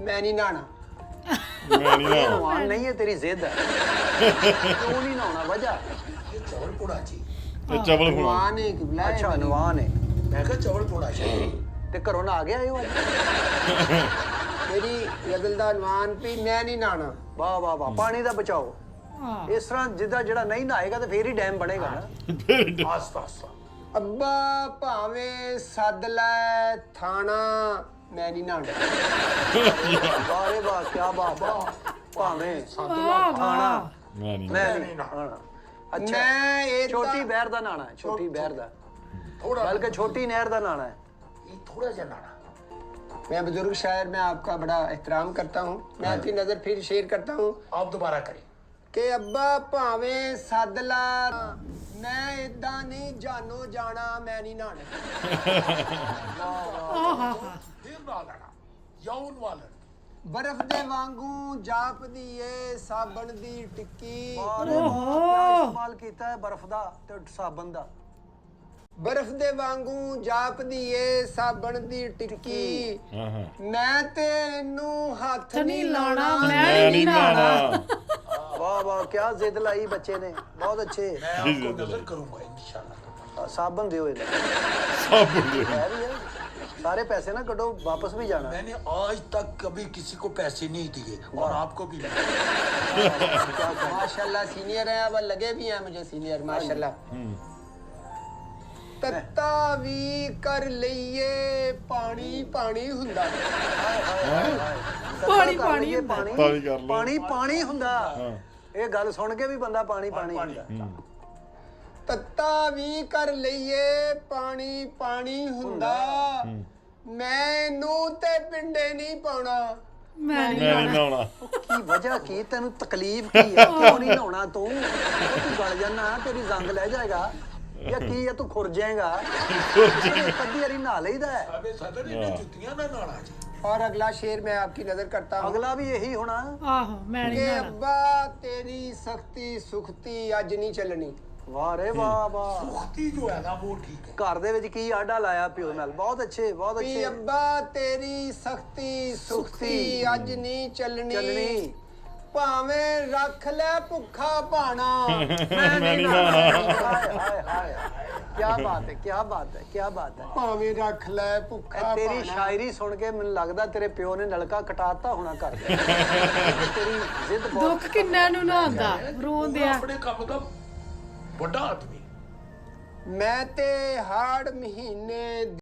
मैं नहीं नहाना। मैं नहीं ना नहान नहीं है तेरी जिद है क्यों नहीं नहाना वजह ये चवल पोड़ा जी ते चवल खुआ नहान है कि बुलाए अच्छा मेरी। नवान है मैं कहा चवल पोड़ा चाहिए ते घरों ना आ गया यो मेरी गदल दा नहान भी मैं नहीं नहाना। वाह वाह वाह पानी दा बचाओ इस तरह जिदा ਜਿਹੜਾ नहीं नहाएगा तो फिर ही डैम बनेगा ना आस्ता आस्ता अब्बा भावें सद लै थाना मैं नहीं नहाना। वाह रे वाह क्या बात है भावें खाना मैं नहीं मैं नहीं नहीं नहाना। नहाना अच्छा मैं ये छोटी बहर दा नहाना है छोटी बहर दा थोड़ा बल्कि छोटी नहर दा नहाना है ये थोड़ा सा नहाना मैं बुजुर्ग शायर में आपका बड़ा एहतराम करता हूँ। मैं आपकी नजर फिर शेयर करता हूँ आप दोबारा करें कि अब्बा भावें सद ला मैं इदा नहीं जानो जाना मैं नहीं नहाना। फिर ना लड़ा यौन वालन बर्फ दे वांगू जाप दी ए साबन दी टिक्की। क्या इस्तेमाल कीता है बर्फ दा ते साबन दा बर्फ दे वांगू जाप दी ए साबन दी टिक्की। हां हां मैं ते इनू हथ नहीं लाना मैं नहीं नहाना वाह वाह क्या जिद लाई बच्चे ने बहुत अच्छे मैं आपको नजर करूंगा इंशाल्लाह साबन दियो इन्हें सब बोल है भी है सारे पैसे ना कटो वापस भी जाना मैंने आज तक कभी किसी को पैसे नहीं दिए और आपको भी नहीं माशाल्लाह सीनियर है अब लगे भी हैं मुझे सीनियर माशाल्लाह। तत्ता भी कर लइए पानी पानी हुंदा। ਪਾਣੀ ਪਾਣੀ ਕਰ ਲਓ। ਪਾਣੀ ਪਾਣੀ ਹੁੰਦਾ ਇਹ ਗੱਲ ਸੁਣ ਕੇ ਵੀ ਬੰਦਾ ਪਾਣੀ ਪਾਣੀ ਹੁੰਦਾ ਤੱਤਾ ਵੀ ਕਰ ਲਈਏ ਪਾਣੀ ਪਾਣੀ ਹੁੰਦਾ। ਮੈਨੂੰ ਤੇ ਪਿੰਡੇ ਨਹੀਂ ਪਾਉਣਾ। मैं नहीं नहाना ਕੀ ਵਜ੍ਹਾ ਕੀ ਤੈਨੂੰ ਤਕਲੀਫ ਕੀ ਹੈ ਕਿਉਂ ਨਹੀਂ ਨਹਾਉਣਾ ਤੂੰ ਤੂੰ ਗਲ ਜਾਣਾ ਤੇਰੀ ਜ਼ੰਗ ਲੈ ਜਾਏਗਾ या की है तू खुर जाएगा कभी अरी नहा लेदा है अबे सदर ने जुतियां ना नाना जी और अगला शेर मैं आपकी नजर करता हूँ अगला भी यही होना आहो मैं कि नहीं नहाना अब्बा तेरी सख्ती सुखती अज नहीं चलनी। वाह रे वाह वाह सुख्ती जो है ना वो ठीक है घर ਦੇ ਵਿੱਚ ਕੀ ਆਡਾ ਲਾਇਆ ਪਿਓ ਨਾਲ ਬਹੁਤ ਅੱਛੇ ਬਹੁਤ कि ਅੱਛੇ अब्बा तेरी सख्ती सुखती अज नहीं चलनी। ਚੱਲਣੀ भावें रख ले भुखा पाना। मैं नहीं नहाना हाय हाय हाय क्या बात है क्या बात है क्या बात है भावें रख ले भुखा ਇਹ ਤੇਰੀ पाना। ਸ਼ਾਇਰੀ ਸੁਣ ਕੇ ਮੈਨੂੰ ਲੱਗਦਾ ਤੇਰੇ ਪਿਓ ਨੇ ਨਲਕਾ ਕਟਾਤਾ ਹੋਣਾ ਘਰ ਦੇ ਤੇਰੀ ਜ਼ਿੱਦ ਬਹੁਤ ਦੁੱਖ ਕਿੰਨਾ ਨੂੰ ਨਾ ਆਉਂਦਾ ਰੋਂਦੇ ਆ अपने काम का बड़ा आदमी मैं ते हाड़ महीने